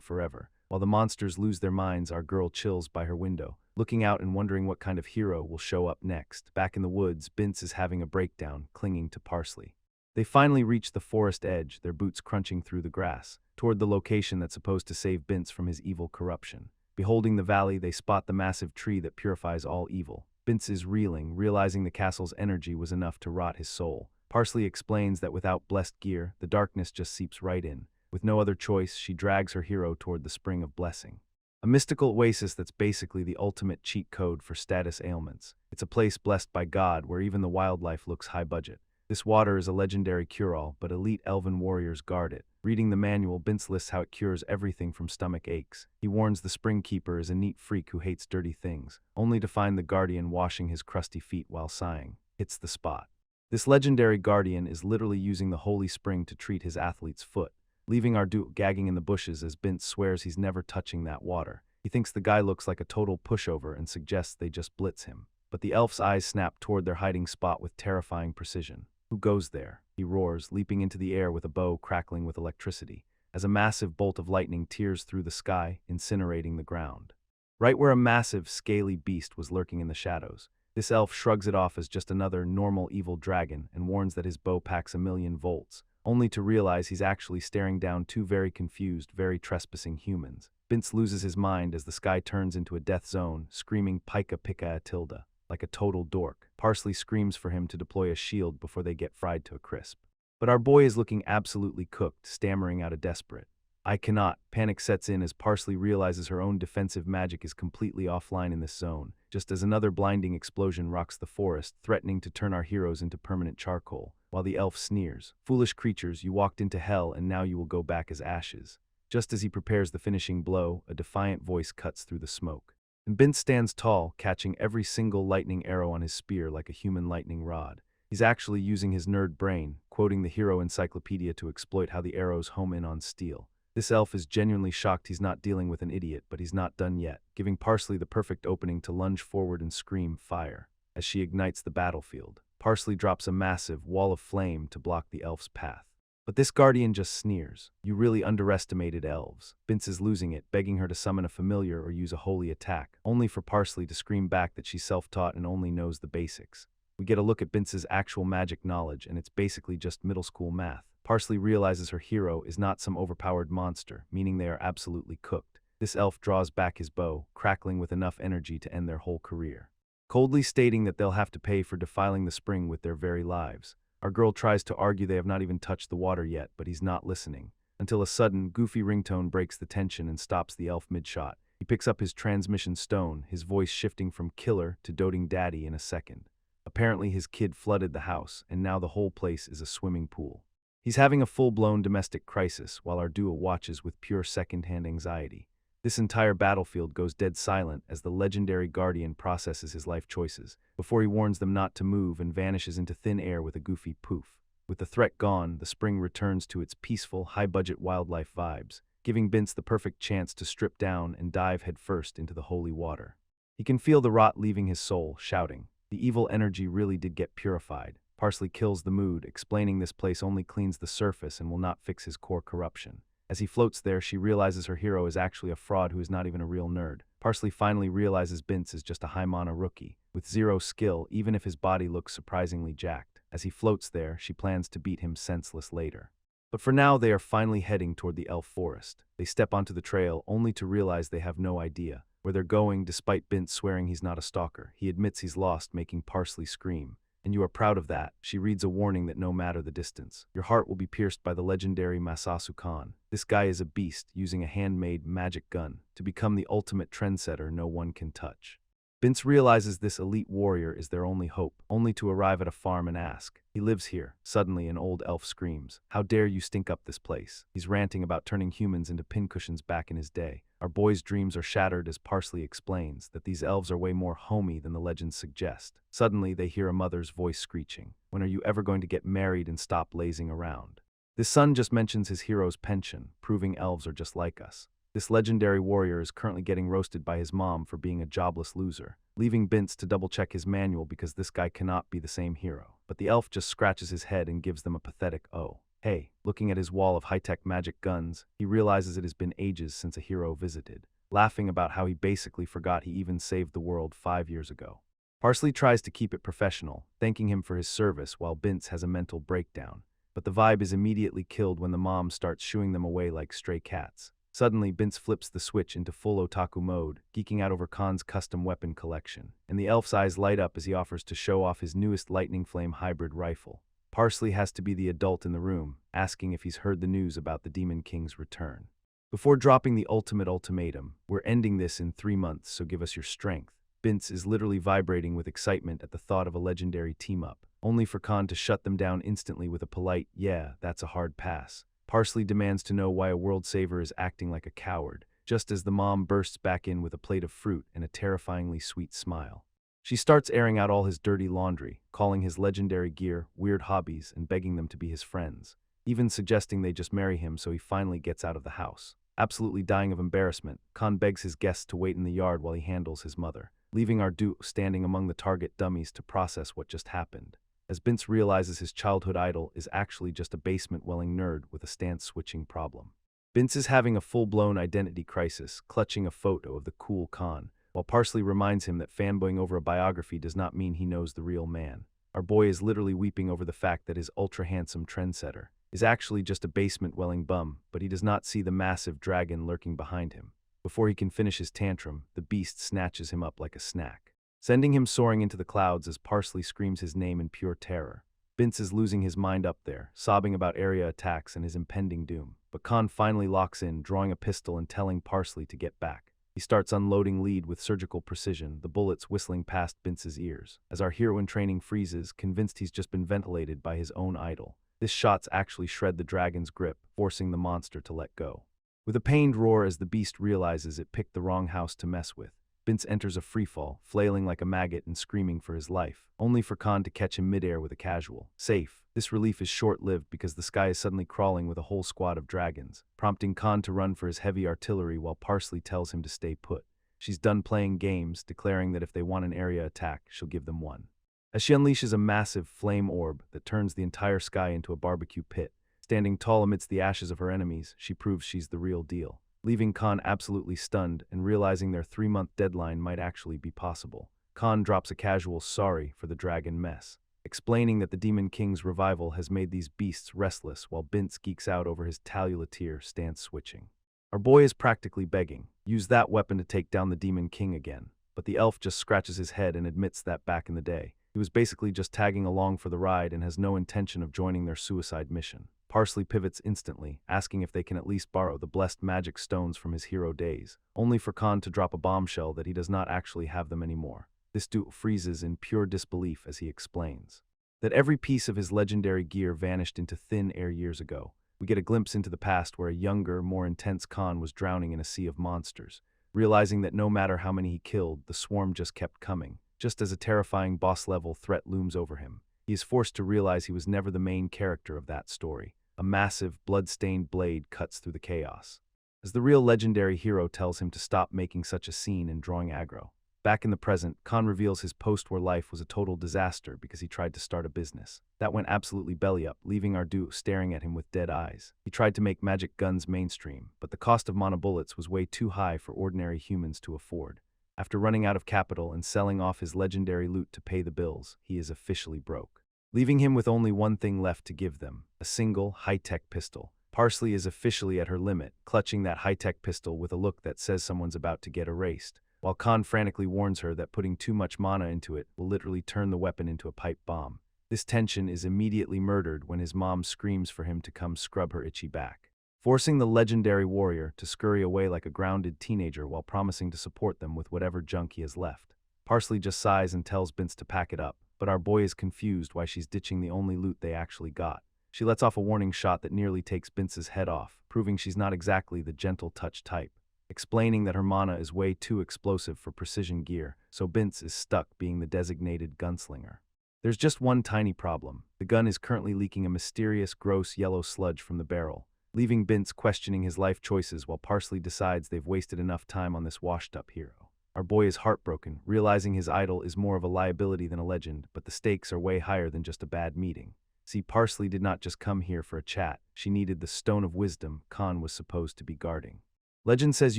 forever. While the monsters lose their minds, our girl chills by her window, looking out and wondering what kind of hero will show up next. Back in the woods, Bince is having a breakdown, clinging to Parsley. They finally reach the forest edge, their boots crunching through the grass, toward the location that's supposed to save Bince from his evil corruption. Beholding the valley, they spot the massive tree that purifies all evil. Bince is reeling, realizing the castle's energy was enough to rot his soul. Parsley explains that without blessed gear, the darkness just seeps right in. With no other choice, she drags her hero toward the Spring of Blessing, a mystical oasis that's basically the ultimate cheat code for status ailments. It's a place blessed by God where even the wildlife looks high budget. This water is a legendary cure-all, but elite elven warriors guard it. Reading the manual, Bince lists how it cures everything from stomach aches. He warns the spring keeper is a neat freak who hates dirty things, only to find the guardian washing his crusty feet while sighing. Hits the spot. This legendary guardian is literally using the holy spring to treat his athlete's foot, leaving our dude gagging in the bushes as Bince swears he's never touching that water. He thinks the guy looks like a total pushover and suggests they just blitz him. But the elf's eyes snap toward their hiding spot with terrifying precision. "Who goes there?" he roars, leaping into the air with a bow crackling with electricity, as a massive bolt of lightning tears through the sky, incinerating the ground. Right where a massive, scaly beast was lurking in the shadows, this elf shrugs it off as just another normal evil dragon and warns that his bow packs 1,000,000 volts, only to realize he's actually staring down 2 very confused, very trespassing humans. Bince loses his mind as the sky turns into a death zone, screaming "Pika Pika Atilda." Like a total dork, Parsley screams for him to deploy a shield before they get fried to a crisp. But our boy is looking absolutely cooked, stammering out a desperate, "I cannot." Panic sets in as Parsley realizes her own defensive magic is completely offline in this zone, just as another blinding explosion rocks the forest, threatening to turn our heroes into permanent charcoal, while the elf sneers, "Foolish creatures, you walked into hell and now you will go back as ashes." Just as he prepares the finishing blow, a defiant voice cuts through the smoke. And Bince stands tall, catching every single lightning arrow on his spear like a human lightning rod. He's actually using his nerd brain, quoting the hero encyclopedia to exploit how the arrows home in on steel. This elf is genuinely shocked he's not dealing with an idiot, but he's not done yet, giving Parsley the perfect opening to lunge forward and scream fire. As she ignites the battlefield, Parsley drops a massive wall of flame to block the elf's path. But this guardian just sneers. "You really underestimated elves." Bince is losing it, begging her to summon a familiar or use a holy attack, only for Parsley to scream back that she's self-taught and only knows the basics. We get a look at Bince's actual magic knowledge, and it's basically just middle school math. Parsley realizes her hero is not some overpowered monster, meaning they are absolutely cooked. This elf draws back his bow, crackling with enough energy to end their whole career, coldly stating that they'll have to pay for defiling the spring with their very lives. Our girl tries to argue they have not even touched the water yet, but he's not listening, until a sudden, goofy ringtone breaks the tension and stops the elf mid-shot. He picks up his transmission stone, his voice shifting from killer to doting daddy in a second. Apparently his kid flooded the house, and now the whole place is a swimming pool. He's having a full-blown domestic crisis while our duo watches with pure second-hand anxiety. This entire battlefield goes dead silent as the legendary guardian processes his life choices, before he warns them not to move and vanishes into thin air with a goofy poof. With the threat gone, the spring returns to its peaceful, high-budget wildlife vibes, giving Bince the perfect chance to strip down and dive headfirst into the holy water. He can feel the rot leaving his soul, shouting, "The evil energy really did get purified." Parsley kills the mood, explaining this place only cleans the surface and will not fix his core corruption. As he floats there, she realizes her hero is actually a fraud who is not even a real nerd. Parsley finally realizes Bince is just a high-mana rookie, with zero skill even if his body looks surprisingly jacked. As he floats there, she plans to beat him senseless later. But for now, they are finally heading toward the elf forest. They step onto the trail, only to realize they have no idea where they're going. Despite Bince swearing he's not a stalker, he admits he's lost, making Parsley scream. "And you are proud of that." She reads a warning that no matter the distance, your heart will be pierced by the legendary Masasu Khan. This guy is a beast, using a handmade magic gun to become the ultimate trendsetter no one can touch. Bince realizes this elite warrior is their only hope, only to arrive at a farm and ask, "He lives here." Suddenly, an old elf screams, "How dare you stink up this place?" He's ranting about turning humans into pincushions back in his day. Our boy's dreams are shattered as Parsley explains that these elves are way more homey than the legends suggest. Suddenly, they hear a mother's voice screeching, "When are you ever going to get married and stop lazing around?" This son just mentions his hero's pension, proving elves are just like us. This legendary warrior is currently getting roasted by his mom for being a jobless loser, leaving Bince to double-check his manual because this guy cannot be the same hero. But the elf just scratches his head and gives them a pathetic "oh, hey." Looking at his wall of high-tech magic guns, he realizes it has been ages since a hero visited, laughing about how he basically forgot he even saved the world 5 years ago. Parsley tries to keep it professional, thanking him for his service while Bince has a mental breakdown. But the vibe is immediately killed when the mom starts shooing them away like stray cats. Suddenly, Bince flips the switch into full otaku mode, geeking out over Khan's custom weapon collection, and the elf's eyes light up as he offers to show off his newest lightning flame hybrid rifle. Parsley has to be the adult in the room, asking if he's heard the news about the Demon King's return. Before dropping the ultimate ultimatum, "We're ending this in 3 months, so give us your strength." Bince is literally vibrating with excitement at the thought of a legendary team-up, only for Khan to shut them down instantly with a polite, "Yeah, that's a hard pass." Parsley demands to know why a world saver is acting like a coward, just as the mom bursts back in with a plate of fruit and a terrifyingly sweet smile. She starts airing out all his dirty laundry, calling his legendary gear weird hobbies and begging them to be his friends, even suggesting they just marry him so he finally gets out of the house. Absolutely dying of embarrassment, Khan begs his guests to wait in the yard while he handles his mother, leaving our duo standing among the target dummies to process what just happened. As Bince realizes his childhood idol is actually just a basement-dwelling nerd with a stance-switching problem. Bince is having a full-blown identity crisis, clutching a photo of the cool Khan, while Parsley reminds him that fanboying over a biography does not mean he knows the real man. Our boy is literally weeping over the fact that his ultra-handsome trendsetter is actually just a basement-dwelling bum, but he does not see the massive dragon lurking behind him. Before he can finish his tantrum, the beast snatches him up like a snack, sending him soaring into the clouds as Parsley screams his name in pure terror. Bince is losing his mind up there, sobbing about area attacks and his impending doom. But Khan finally locks in, drawing a pistol and telling Parsley to get back. He starts unloading lead with surgical precision, the bullets whistling past Bince's ears, as our hero in training freezes, convinced he's just been ventilated by his own idol. His shots actually shred the dragon's grip, forcing the monster to let go. With a pained roar as the beast realizes it picked the wrong house to mess with, Bince enters a freefall, flailing like a maggot and screaming for his life, only for Khan to catch him midair with a casual "safe." This relief is short-lived because the sky is suddenly crawling with a whole squad of dragons, prompting Khan to run for his heavy artillery while Parsley tells him to stay put. She's done playing games, declaring that if they want an area attack, she'll give them one. As she unleashes a massive flame orb that turns the entire sky into a barbecue pit, standing tall amidst the ashes of her enemies, she proves she's the real deal, leaving Khan absolutely stunned and realizing their 3-month deadline might actually be possible. Khan drops a casual sorry for the dragon mess, explaining that the Demon King's revival has made these beasts restless while Bince geeks out over his Talulatir stance switching. Our boy is practically begging, "Use that weapon to take down the Demon King again." But the elf just scratches his head and admits that back in the day, he was basically just tagging along for the ride and has no intention of joining their suicide mission. Parsley pivots instantly, asking if they can at least borrow the blessed magic stones from his hero days, only for Khan to drop a bombshell that he does not actually have them anymore. This dude freezes in pure disbelief as he explains that every piece of his legendary gear vanished into thin air years ago. We get a glimpse into the past where a younger, more intense Khan was drowning in a sea of monsters, realizing that no matter how many he killed, the swarm just kept coming. Just as a terrifying boss-level threat looms over him, he is forced to realize he was never the main character of that story. A massive, blood-stained blade cuts through the chaos, as the real legendary hero tells him to stop making such a scene and drawing aggro. Back in the present, Khan reveals his post-war life was a total disaster because he tried to start a business. That went absolutely belly up, leaving our dude staring at him with dead eyes. He tried to make magic guns mainstream, but the cost of mana bullets was way too high for ordinary humans to afford. After running out of capital and selling off his legendary loot to pay the bills, he is officially broke, leaving him with only one thing left to give them: a single, high-tech pistol. Parsley is officially at her limit, clutching that high-tech pistol with a look that says someone's about to get erased, while Khan frantically warns her that putting too much mana into it will literally turn the weapon into a pipe bomb. This tension is immediately murdered when his mom screams for him to come scrub her itchy back, forcing the legendary warrior to scurry away like a grounded teenager while promising to support them with whatever junk he has left. Parsley just sighs and tells Bince to pack it up, but our boy is confused why she's ditching the only loot they actually got. She lets off a warning shot that nearly takes Bince's head off, proving she's not exactly the gentle touch type, explaining that her mana is way too explosive for precision gear, so Bince is stuck being the designated gunslinger. There's just one tiny problem. The gun is currently leaking a mysterious, gross yellow sludge from the barrel, leaving Bince questioning his life choices while Parsley decides they've wasted enough time on this washed-up hero. Our boy is heartbroken, realizing his idol is more of a liability than a legend, but the stakes are way higher than just a bad meeting. See, Parsley did not just come here for a chat. She needed the Stone of Wisdom Khan was supposed to be guarding. Legend says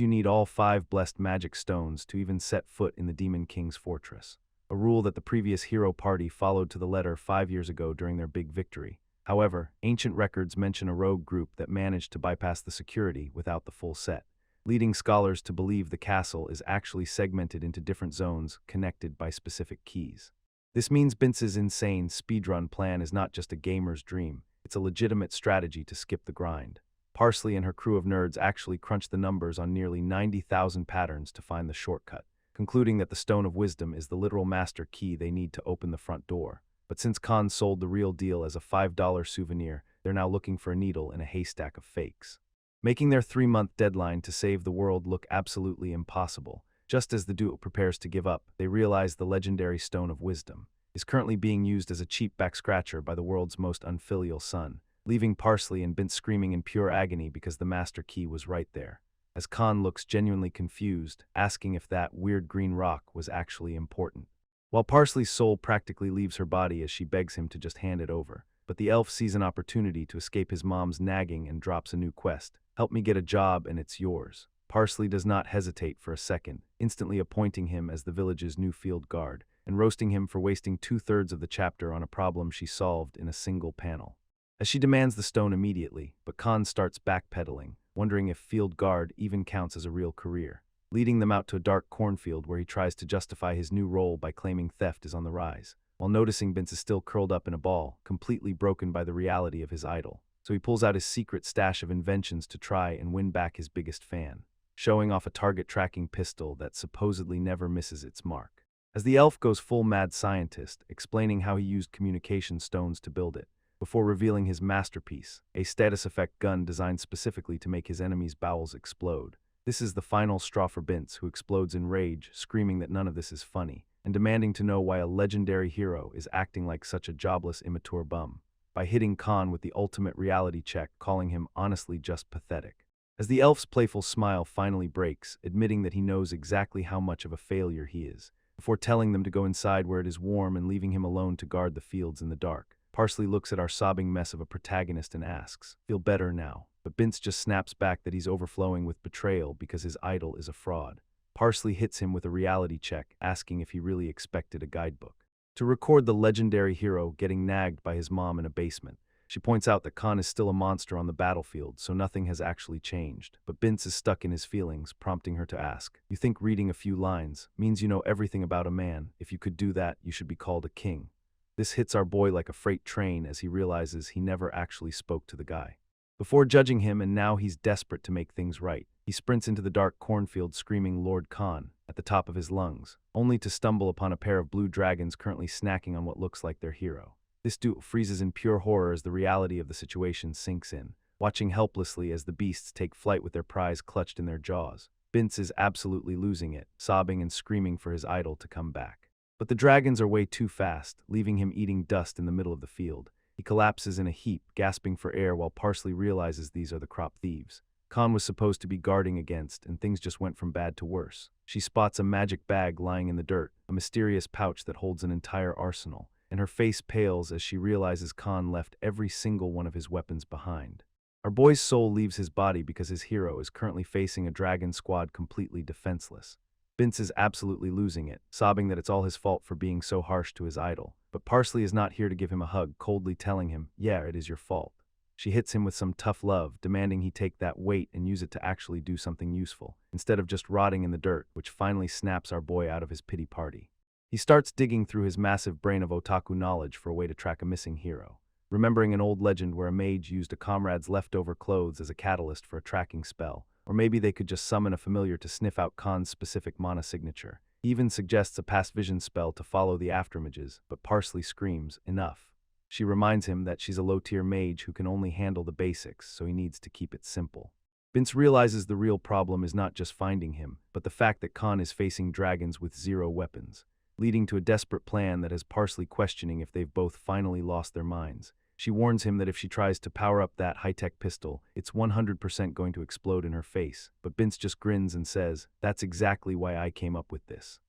you need all 5 blessed magic stones to even set foot in the Demon King's fortress, a rule that the previous hero party followed to the letter 5 years ago during their big victory. However, ancient records mention a rogue group that managed to bypass the security without the full set, leading scholars to believe the castle is actually segmented into different zones connected by specific keys. This means Bince's insane speedrun plan is not just a gamer's dream, it's a legitimate strategy to skip the grind. Parsley and her crew of nerds actually crunched the numbers on nearly 90,000 patterns to find the shortcut, concluding that the Stone of Wisdom is the literal master key they need to open the front door. But since Khan sold the real deal as a $5 souvenir, they're now looking for a needle in a haystack of fakes, making their 3-month deadline to save the world look absolutely impossible. Just as the duo prepares to give up, they realize the legendary Stone of Wisdom is currently being used as a cheap back-scratcher by the world's most unfilial son, leaving Parsley and Bince screaming in pure agony because the master key was right there, as Khan looks genuinely confused, asking if that weird green rock was actually important, while Parsley's soul practically leaves her body as she begs him to just hand it over. But the elf sees an opportunity to escape his mom's nagging and drops a new quest: help me get a job and it's yours. Parsley does not hesitate for a second, instantly appointing him as the village's new field guard, and roasting him for wasting 2/3 of the chapter on a problem she solved in a single panel, as she demands the stone immediately. But Khan starts backpedaling, wondering if field guard even counts as a real career, leading them out to a dark cornfield where he tries to justify his new role by claiming theft is on the rise, while noticing Bince is still curled up in a ball, completely broken by the reality of his idol. So he pulls out his secret stash of inventions to try and win back his biggest fan, showing off a target tracking pistol that supposedly never misses its mark, as the elf goes full mad scientist, explaining how he used communication stones to build it, before revealing his masterpiece, a status effect gun designed specifically to make his enemies' bowels explode. This is the final straw for Bince, who explodes in rage, screaming that none of this is funny, and demanding to know why a legendary hero is acting like such a jobless, immature bum, by hitting Khan with the ultimate reality check, calling him honestly just pathetic. As the elf's playful smile finally breaks, admitting that he knows exactly how much of a failure he is, before telling them to go inside where it is warm and leaving him alone to guard the fields in the dark. Parsley looks at our sobbing mess of a protagonist and asks, "Feel better now?" But Bince just snaps back that he's overflowing with betrayal because his idol is a fraud. Parsley hits him with a reality check, asking if he really expected a guidebook to record the legendary hero getting nagged by his mom in a basement. She points out that Khan is still a monster on the battlefield, so nothing has actually changed. But Bince is stuck in his feelings, prompting her to ask, "You think reading a few lines means you know everything about a man? If you could do that, you should be called a king." This hits our boy like a freight train as he realizes he never actually spoke to the guy. Before judging him, and now he's desperate to make things right, he sprints into the dark cornfield screaming Lord Khan at the top of his lungs, only to stumble upon a pair of blue dragons currently snacking on what looks like their hero. This dude freezes in pure horror as the reality of the situation sinks in, watching helplessly as the beasts take flight with their prize clutched in their jaws. Vince is absolutely losing it, sobbing and screaming for his idol to come back. But the dragons are way too fast, leaving him eating dust in the middle of the field. He collapses in a heap, gasping for air while Parsley realizes these are the crop thieves Khan was supposed to be guarding against, and things just went from bad to worse. She spots a magic bag lying in the dirt, a mysterious pouch that holds an entire arsenal, and her face pales as she realizes Khan left every single one of his weapons behind. Our boy's soul leaves his body because his hero is currently facing a dragon squad completely defenseless. Vince is absolutely losing it, sobbing that it's all his fault for being so harsh to his idol. But Parsley is not here to give him a hug, coldly telling him, yeah, it is your fault. She hits him with some tough love, demanding he take that weight and use it to actually do something useful, instead of just rotting in the dirt, which finally snaps our boy out of his pity party. He starts digging through his massive brain of otaku knowledge for a way to track a missing hero, remembering an old legend where a mage used a comrade's leftover clothes as a catalyst for a tracking spell. Or maybe they could just summon a familiar to sniff out Khan's specific mana signature. He even suggests a past vision spell to follow the afterimages, but Parsley screams, enough. She reminds him that she's a low-tier mage who can only handle the basics, so he needs to keep it simple. Vince realizes the real problem is not just finding him, but the fact that Khan is facing dragons with 0 weapons, leading to a desperate plan that has Parsley questioning if they've both finally lost their minds. She warns him that if she tries to power up that high-tech pistol, it's 100% going to explode in her face, but Vince just grins and says, that's exactly why I came up with this.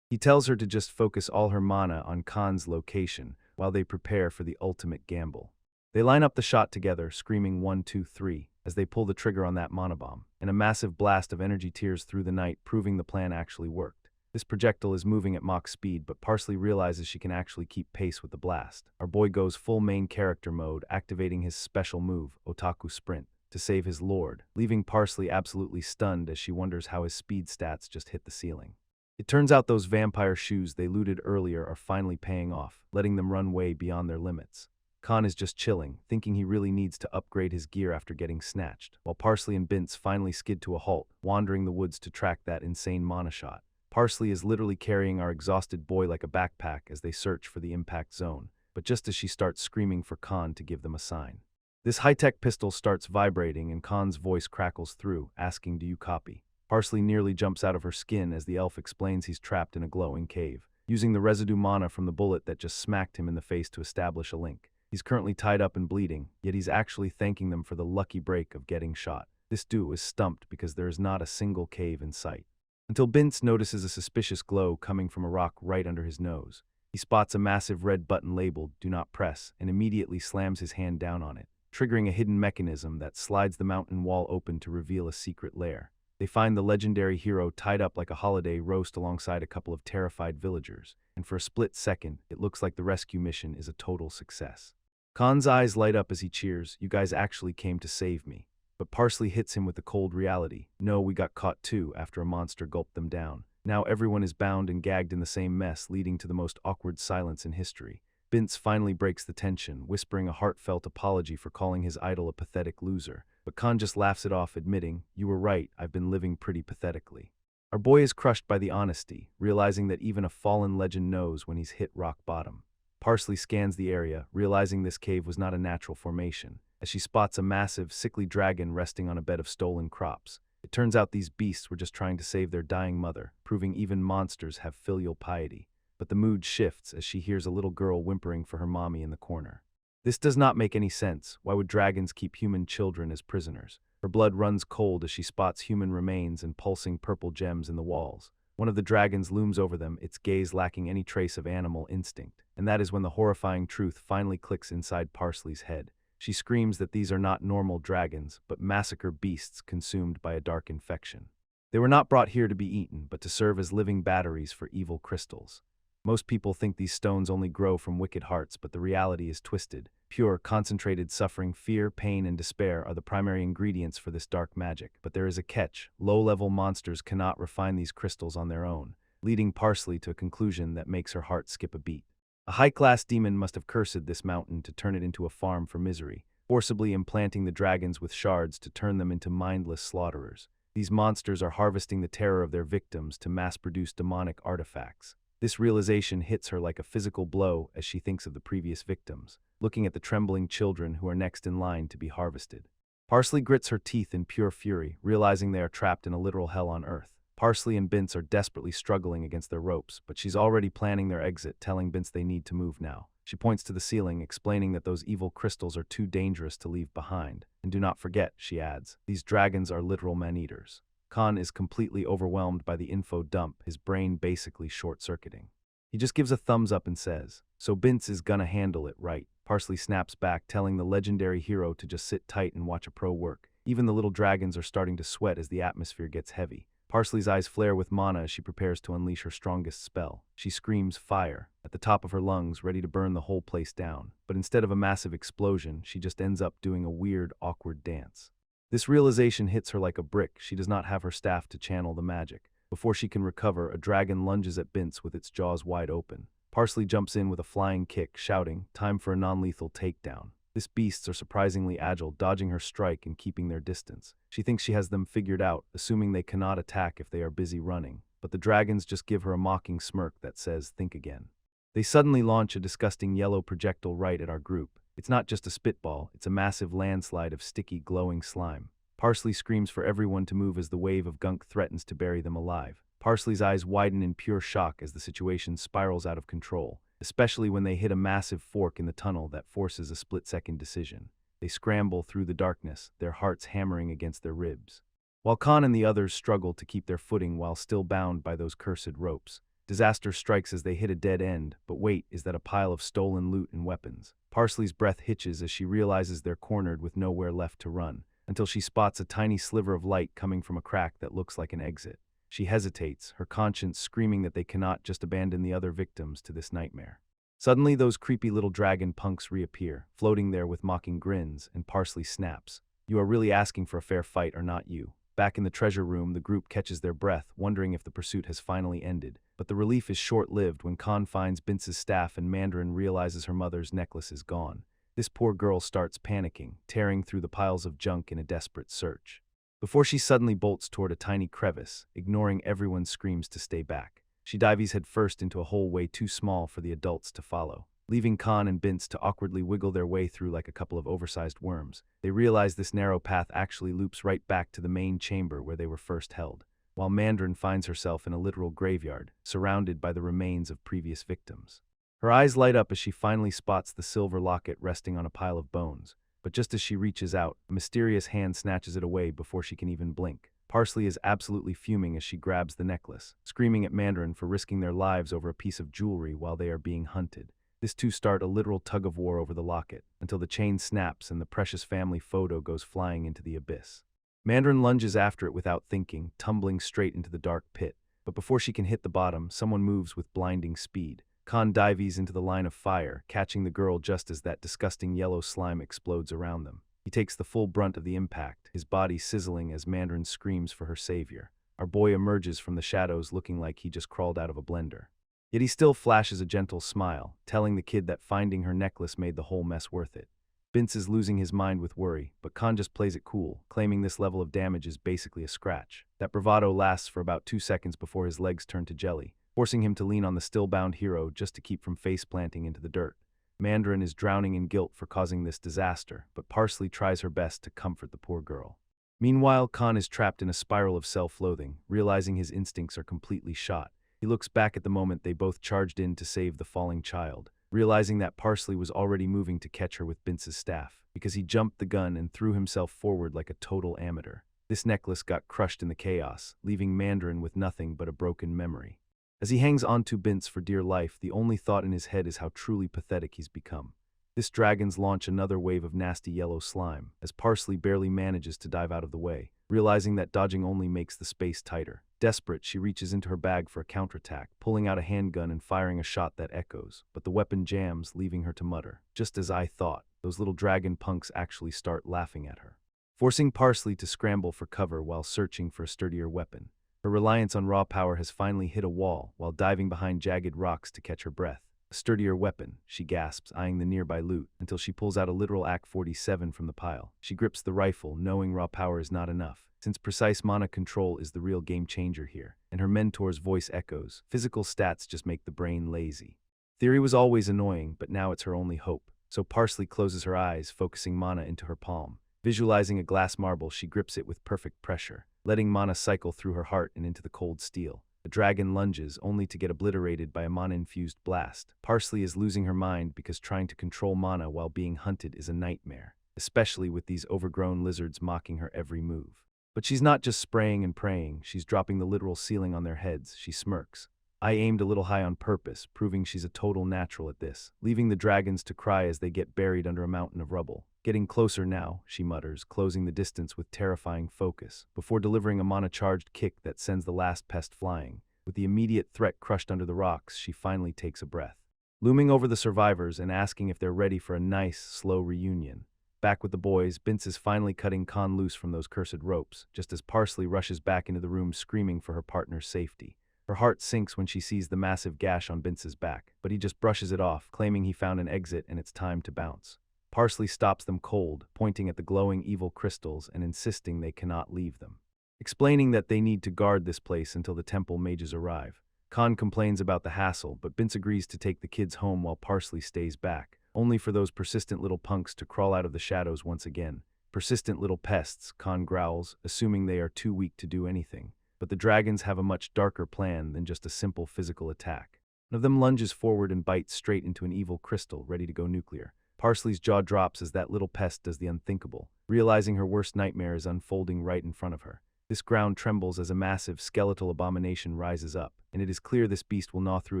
He tells her to just focus all her mana on Khan's location while they prepare for the ultimate gamble. They line up the shot together, screaming 1, 2, 3, as they pull the trigger on that mana bomb, and a massive blast of energy tears through the night, proving the plan actually worked. This projectile is moving at Mach speed, but Parsley realizes she can actually keep pace with the blast. Our boy goes full main character mode, activating his special move, Otaku Sprint, to save his lord, leaving Parsley absolutely stunned as she wonders how his speed stats just hit the ceiling. It turns out those vampire shoes they looted earlier are finally paying off, letting them run way beyond their limits. Khan is just chilling, thinking he really needs to upgrade his gear after getting snatched, while Parsley and Vince finally skid to a halt, wandering the woods to track that insane mana shot. Parsley is literally carrying our exhausted boy like a backpack as they search for the impact zone, but just as she starts screaming for Khan to give them a sign. This high-tech pistol starts vibrating and Khan's voice crackles through, asking, do you copy? Parsley nearly jumps out of her skin as the elf explains he's trapped in a glowing cave, using the residue mana from the bullet that just smacked him in the face to establish a link. He's currently tied up and bleeding, yet he's actually thanking them for the lucky break of getting shot. This dude is stumped because there is not a single cave in sight. Until Vince notices a suspicious glow coming from a rock right under his nose. He spots a massive red button labeled, do not press, and immediately slams his hand down on it, triggering a hidden mechanism that slides the mountain wall open to reveal a secret lair. They find the legendary hero tied up like a holiday roast alongside a couple of terrified villagers, and for a split second, it looks like the rescue mission is a total success. Khan's eyes light up as he cheers, you guys actually came to save me. But Parsley hits him with the cold reality. No, we got caught too after a monster gulped them down. Now everyone is bound and gagged in the same mess, leading to the most awkward silence in history. Vince finally breaks the tension, whispering a heartfelt apology for calling his idol a pathetic loser. But Khan just laughs it off, admitting, you were right, I've been living pretty pathetically. Our boy is crushed by the honesty, realizing that even a fallen legend knows when he's hit rock bottom. Parsley scans the area, realizing this cave was not a natural formation, as she spots a massive, sickly dragon resting on a bed of stolen crops. It turns out these beasts were just trying to save their dying mother, proving even monsters have filial piety. But the mood shifts as she hears a little girl whimpering for her mommy in the corner. This does not make any sense. Why would dragons keep human children as prisoners? Her blood runs cold as she spots human remains and pulsing purple gems in the walls. One of the dragons looms over them, its gaze lacking any trace of animal instinct. And that is when the horrifying truth finally clicks inside Parsley's head. She screams that these are not normal dragons, but massacre beasts consumed by a dark infection. They were not brought here to be eaten, but to serve as living batteries for evil crystals. Most people think these stones only grow from wicked hearts, but the reality is twisted. Pure, concentrated suffering, fear, pain, and despair are the primary ingredients for this dark magic. But there is a catch. Low-level monsters cannot refine these crystals on their own, leading Parsley to a conclusion that makes her heart skip a beat. A high-class demon must have cursed this mountain to turn it into a farm for misery, forcibly implanting the dragons with shards to turn them into mindless slaughterers. These monsters are harvesting the terror of their victims to mass-produce demonic artifacts. This realization hits her like a physical blow as she thinks of the previous victims, looking at the trembling children who are next in line to be harvested. Parsley grits her teeth in pure fury, realizing they are trapped in a literal hell on earth. Parsley and Bince are desperately struggling against their ropes, but she's already planning their exit, telling Bince they need to move now. She points to the ceiling, explaining that those evil crystals are too dangerous to leave behind. And do not forget, she adds, these dragons are literal man-eaters. Khan is completely overwhelmed by the info dump, his brain basically short-circuiting. He just gives a thumbs up and says, "So Bince is gonna handle it, right?" Parsley snaps back, telling the legendary hero to just sit tight and watch a pro work. Even the little dragons are starting to sweat as the atmosphere gets heavy. Parsley's eyes flare with mana as she prepares to unleash her strongest spell. She screams fire at the top of her lungs, ready to burn the whole place down. But instead of a massive explosion, she just ends up doing a weird, awkward dance. This realization hits her like a brick. She does not have her staff to channel the magic. Before she can recover, a dragon lunges at Bince with its jaws wide open. Parsley jumps in with a flying kick, shouting, "Time for a non-lethal takedown." These beasts are surprisingly agile, dodging her strike and keeping their distance. She thinks she has them figured out, assuming they cannot attack if they are busy running. But the dragons just give her a mocking smirk that says, "Think again." They suddenly launch a disgusting yellow projectile right at our group. It's not just a spitball, it's a massive landslide of sticky, glowing slime. Parsley screams for everyone to move as the wave of gunk threatens to bury them alive. Parsley's eyes widen in pure shock as the situation spirals out of control, especially when they hit a massive fork in the tunnel that forces a split-second decision. They scramble through the darkness, their hearts hammering against their ribs. While Khan and the others struggle to keep their footing while still bound by those cursed ropes, disaster strikes as they hit a dead end, but wait, is that a pile of stolen loot and weapons? Parsley's breath hitches as she realizes they're cornered with nowhere left to run, until she spots a tiny sliver of light coming from a crack that looks like an exit. She hesitates, her conscience screaming that they cannot just abandon the other victims to this nightmare. Suddenly, those creepy little dragon punks reappear, floating there with mocking grins, and Parsley snaps. "You are really asking for a fair fight, or not you?" Back in the treasure room, the group catches their breath, wondering if the pursuit has finally ended. But the relief is short-lived when Khan finds Bince's staff and Mandarin realizes her mother's necklace is gone. This poor girl starts panicking, tearing through the piles of junk in a desperate search. Before she suddenly bolts toward a tiny crevice, ignoring everyone's screams to stay back. She dives headfirst into a hole way too small for the adults to follow, leaving Khan and Bince to awkwardly wiggle their way through like a couple of oversized worms. They realize this narrow path actually loops right back to the main chamber where they were first held, while Mandarin finds herself in a literal graveyard, surrounded by the remains of previous victims. Her eyes light up as she finally spots the silver locket resting on a pile of bones, but just as she reaches out, a mysterious hand snatches it away before she can even blink. Parsley is absolutely fuming as she grabs the necklace, screaming at Mandarin for risking their lives over a piece of jewelry while they are being hunted. This two start a literal tug-of-war over the locket, until the chain snaps and the precious family photo goes flying into the abyss. Mandarin lunges after it without thinking, tumbling straight into the dark pit. But before she can hit the bottom, someone moves with blinding speed. Khan dives into the line of fire, catching the girl just as that disgusting yellow slime explodes around them. He takes the full brunt of the impact, his body sizzling as Mandarin screams for her savior. Our boy emerges from the shadows looking like he just crawled out of a blender. Yet he still flashes a gentle smile, telling the kid that finding her necklace made the whole mess worth it. Bince is losing his mind with worry, but Khan just plays it cool, claiming this level of damage is basically a scratch. That bravado lasts for about 2 seconds before his legs turn to jelly, forcing him to lean on the still-bound hero just to keep from face-planting into the dirt. Mandarin is drowning in guilt for causing this disaster, but Parsley tries her best to comfort the poor girl. Meanwhile, Khan is trapped in a spiral of self-loathing, realizing his instincts are completely shot. He looks back at the moment they both charged in to save the falling child, realizing that Parsley was already moving to catch her with Bince's staff, because he jumped the gun and threw himself forward like a total amateur. This necklace got crushed in the chaos, leaving Mandarin with nothing but a broken memory. As he hangs onto Bince for dear life, the only thought in his head is how truly pathetic he's become. This dragons launch another wave of nasty yellow slime, as Parsley barely manages to dive out of the way, realizing that dodging only makes the space tighter. Desperate, she reaches into her bag for a counterattack, pulling out a handgun and firing a shot that echoes, but the weapon jams, leaving her to mutter. Just as I thought, those little dragon punks actually start laughing at her, forcing Parsley to scramble for cover while searching for a sturdier weapon. Her reliance on raw power has finally hit a wall while diving behind jagged rocks to catch her breath. A sturdier weapon, she gasps, eyeing the nearby loot, until she pulls out a literal AK-47 from the pile. She grips the rifle, knowing raw power is not enough, since precise mana control is the real game changer here, and her mentor's voice echoes. Physical stats just make the brain lazy. Theory was always annoying, but now it's her only hope. So Parsley closes her eyes, focusing mana into her palm. Visualizing a glass marble, she grips it with perfect pressure, letting mana cycle through her heart and into the cold steel. The dragon lunges, only to get obliterated by a mana-infused blast. Parsley is losing her mind because trying to control mana while being hunted is a nightmare, especially with these overgrown lizards mocking her every move. But she's not just spraying and praying, she's dropping the literal ceiling on their heads. She smirks. I aimed a little high on purpose, proving she's a total natural at this, leaving the dragons to cry as they get buried under a mountain of rubble. Getting closer now, she mutters, closing the distance with terrifying focus, before delivering a mana-charged kick that sends the last pest flying. With the immediate threat crushed under the rocks, she finally takes a breath. Looming over the survivors and asking if they're ready for a nice, slow reunion. Back with the boys, Bince is finally cutting Khan loose from those cursed ropes, just as Parsley rushes back into the room screaming for her partner's safety. Her heart sinks when she sees the massive gash on Bince's back, but he just brushes it off, claiming he found an exit and it's time to bounce. Parsley stops them cold, pointing at the glowing evil crystals and insisting they cannot leave them, explaining that they need to guard this place until the temple mages arrive. Khan complains about the hassle, but Bince agrees to take the kids home while Parsley stays back, only for those persistent little punks to crawl out of the shadows once again. Persistent little pests, Khan growls, assuming they are too weak to do anything. But the dragons have a much darker plan than just a simple physical attack. One of them lunges forward and bites straight into an evil crystal, ready to go nuclear. Parsley's jaw drops as that little pest does the unthinkable, realizing her worst nightmare is unfolding right in front of her. This ground trembles as a massive skeletal abomination rises up, and it is clear this beast will gnaw through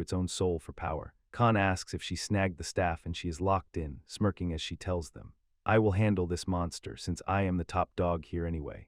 its own soul for power. Khan asks if she snagged the staff, and she is locked in, smirking as she tells them, I will handle this monster, since I am the top dog here anyway.